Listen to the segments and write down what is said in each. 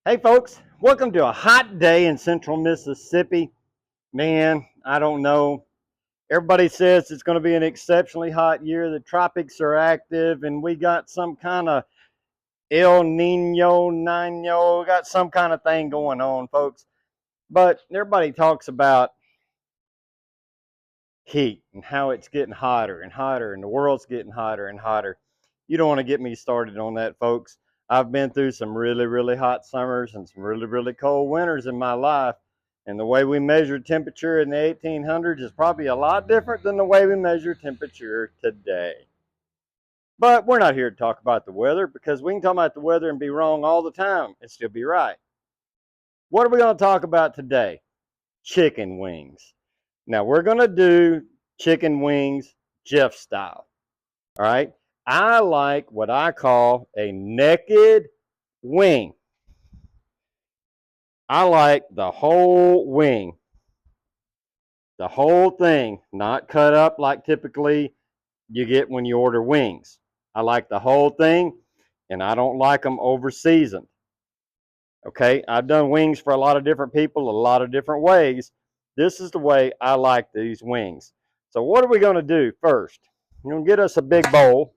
Hey folks, welcome to a hot day in central Mississippi. Man, I don't know. Everybody says it's going to be an exceptionally hot year. The tropics are active and we got some kind of El Nino, got some kind of thing going on, folks. But everybody talks about heat and how it's getting hotter and hotter and the world's getting hotter and hotter. You don't want to get me started on that, folks. I've been through some really hot summers and some really cold winters in my life. And the way we measured temperature in the 1800s is probably a lot different than the way we measure temperature today. But we're not here to talk about the weather because we can talk about the weather and be wrong all the time and still be right. What are we going to talk about today? Chicken wings. Now we're going to do chicken wings Jeff style. All right. I like what I call a naked wing. I like the whole wing, the whole thing, not cut up like typically you get when you order wings. I like the whole thing, and I don't like them over seasoned. Okay, I've done wings for a lot of different people, a lot of different ways. This is the way I like these wings. So what are we going to do first? We're going to get us a big bowl,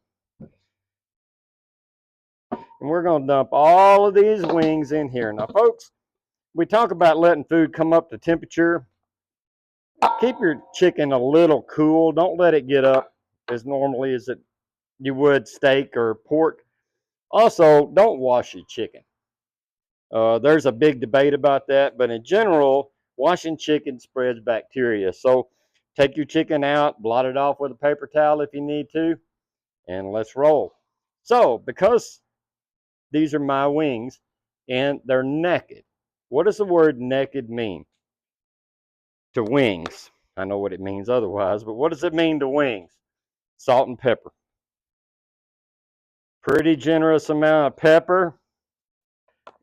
and we're going to dump all of these wings in here. Now, folks, we talk about letting food come up to temperature. Keep your chicken a little cool. Don't let it get up as normally as you would steak or pork. Also, don't wash your chicken. There's a big debate about that, but in general, washing chicken spreads bacteria. So take your chicken out, blot it off with a paper towel if you need to, and let's roll. So, because these are my wings and they're naked, what does the word naked mean? To wings. I know what it means otherwise, but what does it mean to wings? Salt and pepper. Pretty generous amount of pepper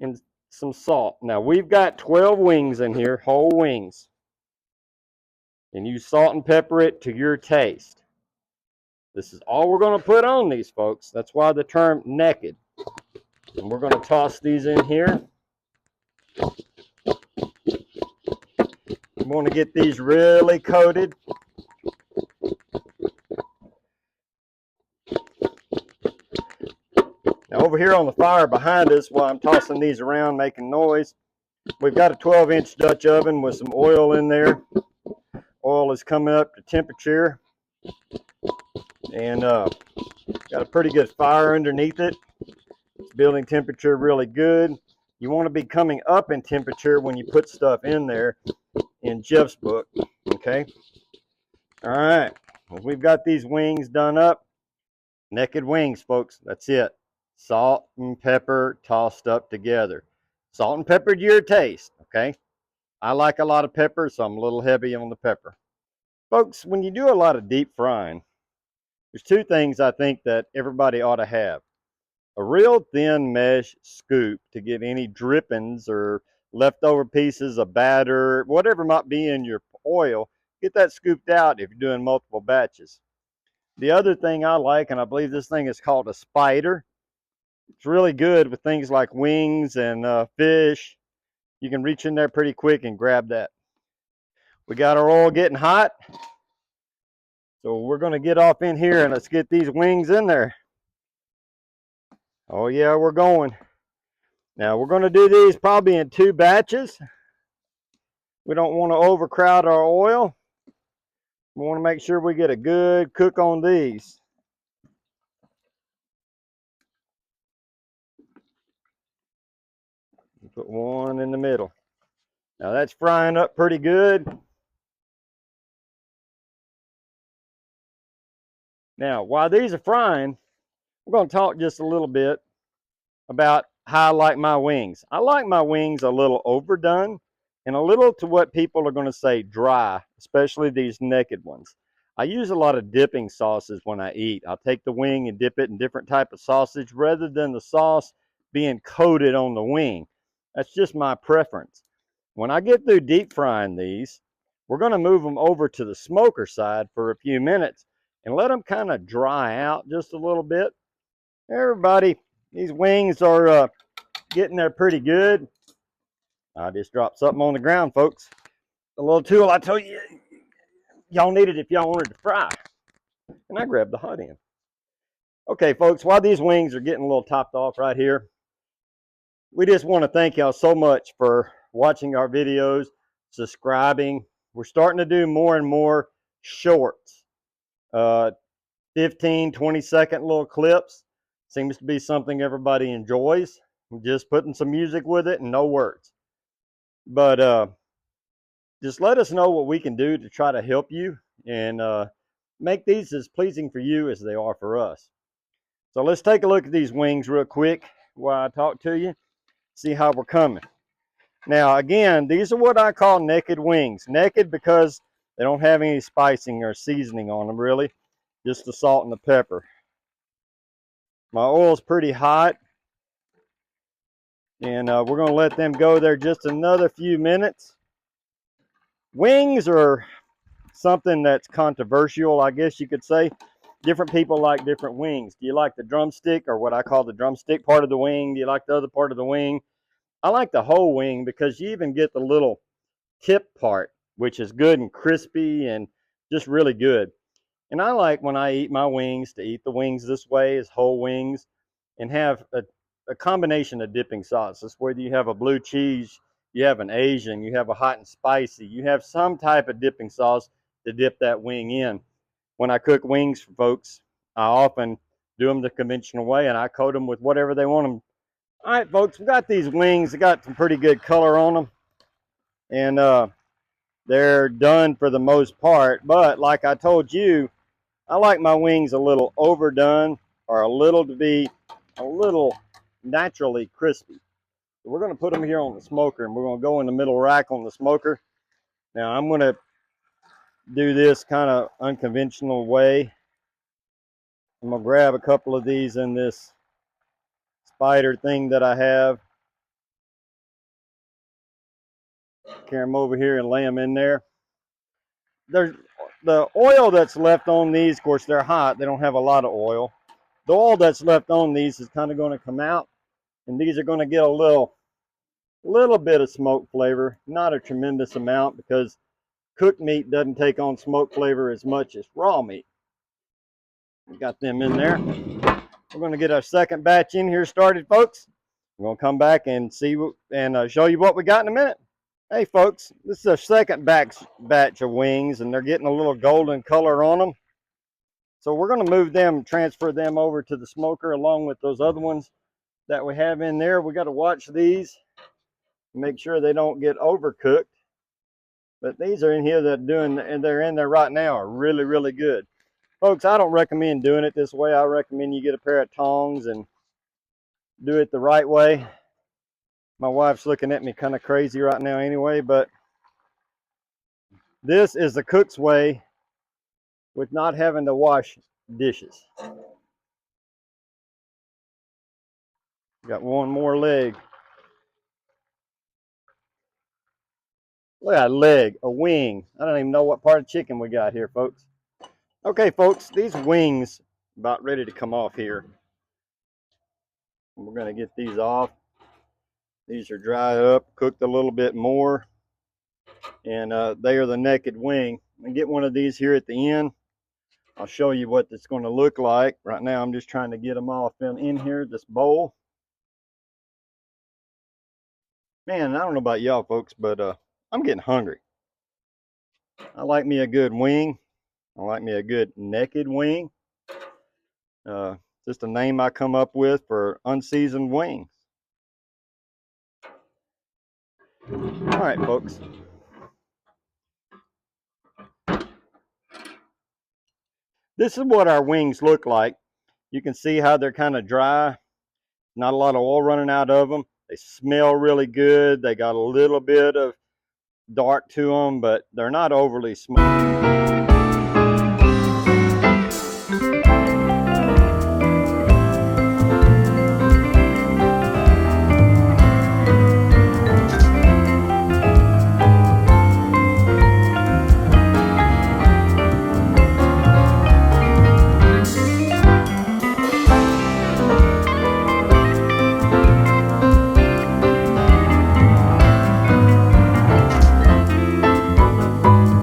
and some salt. Now we've got 12 wings in here, whole wings. And you salt and pepper it to your taste. This is all we're going to put on these, folks. That's why the term naked. And we're going to toss these in here. We want to get these really coated. Now over here on the fire behind us, while I'm tossing these around making noise, we've got a 12-inch Dutch oven with some oil in there. Oil is coming up to temperature. And got a pretty good fire underneath it. It's building temperature really good. You want to be coming up in temperature when you put stuff in there in Jeff's book. Okay. All right. Well, we've got these wings done up. Naked wings, folks. That's it. Salt and pepper tossed up together. Salt and pepper to your taste. Okay. I like a lot of pepper, so I'm a little heavy on the pepper. Folks, when you do a lot of deep frying, there's two things I think that everybody ought to have. A real thin mesh scoop to get any drippings or leftover pieces of batter, whatever might be in your oil, get that scooped out if you're doing multiple batches. The other thing I like, and I believe this thing is called a spider. It's really good with things like wings and fish. You can reach in there pretty quick and grab that. We got our oil getting hot. So we're going to get off in here and let's get these wings in there. Oh yeah, we're going. Now we're going to do these probably in 2 batches. We don't want to overcrowd our oil. We want to make sure we get a good cook on these. Put one in the middle. Now that's frying up pretty good. Now, while these are frying, we're going to talk just a little bit about how I like my wings. I like my wings a little overdone and a little to what people are going to say dry, especially these naked ones. I use a lot of dipping sauces when I eat. I'll take the wing and dip it in different type of sausage rather than the sauce being coated on the wing. That's just my preference. When I get through deep frying these, we're going to move them over to the smoker side for a few minutes and let them kind of dry out just a little bit. Everybody, these wings are getting there pretty good. I just dropped something on the ground, folks. The little tool I told you y'all needed if y'all wanted to fry. And I grabbed the hot end. Okay, folks, while these wings are getting a little topped off right here, we just want to thank y'all so much for watching our videos, subscribing. We're starting to do more and more shorts, 15, 20-second little clips. Seems to be something everybody enjoys. Just putting some music with it and no words. But just let us know what we can do to try to help you and make these as pleasing for you as they are for us. So let's take a look at these wings real quick while I talk to you, see how we're coming. Now, again, these are what I call naked wings. Naked because they don't have any spicing or seasoning on them, really. Just the salt and the pepper. My oil's pretty hot. And we're going to let them go there just another few minutes. Wings are something that's controversial, I guess you could say. Different people like different wings. Do you like the drumstick, or what I call the drumstick part of the wing? Do you like the other part of the wing? I like the whole wing because you even get the little tip part, which is good and crispy and just really good. And I like when I eat my wings to eat the wings this way as whole wings and have a combination of dipping sauces, whether you have a blue cheese, you have an Asian, you have a hot and spicy, you have some type of dipping sauce to dip that wing in. When I cook wings for folks, I often do them the conventional way and I coat them with whatever they want them. All right, folks, we got these wings. They got some pretty good color on them. And they're done for the most part. But like I told you, I like my wings a little overdone or a little to be a little naturally crispy. So we're going to put them here on the smoker, and we're going to go in the middle rack on the smoker. Now I'm going to do this kind of unconventional way. I'm going to grab a couple of these in this spider thing that I have. Carry them over here and lay them in there. There's the oil that's left on these, of course, they're hot. They don't have a lot of oil. The oil that's left on these is kind of going to come out, and these are going to get a little bit of smoke flavor, not a tremendous amount, because cooked meat doesn't take on smoke flavor as much as raw meat. We got them in there. We're going to get our second batch in here started, folks. We're going to come back and see and show you what we got in a minute. Hey, folks, this is our second batch of wings, and they're getting a little golden color on them. So we're going to move them, transfer them over to the smoker along with those other ones that we have in there. We got to watch these, make sure they don't get overcooked. But these are in here that they're in there right now are really, really good. Folks, I don't recommend doing it this way. I recommend you get a pair of tongs and do it the right way. My wife's looking at me kind of crazy right now anyway, but this is the cook's way with not having to wash dishes. Got one more leg. Look at that leg, a wing. I don't even know what part of chicken we got here, folks. Okay, folks, these wings about ready to come off here. We're going to get these off. These are dried up, cooked a little bit more, and they are the naked wing. I'm going to get one of these here at the end. I'll show you what it's going to look like. Right now, I'm just trying to get them off in here, this bowl. Man, I don't know about y'all folks, but I'm getting hungry. I like me a good wing. I like me a good naked wing. Just a name I come up with for unseasoned wings. All right, folks. This is what our wings look like. You can see how they're kind of dry. Not a lot of oil running out of them. They smell really good. They got a little bit of dark to them, but they're not overly smoked.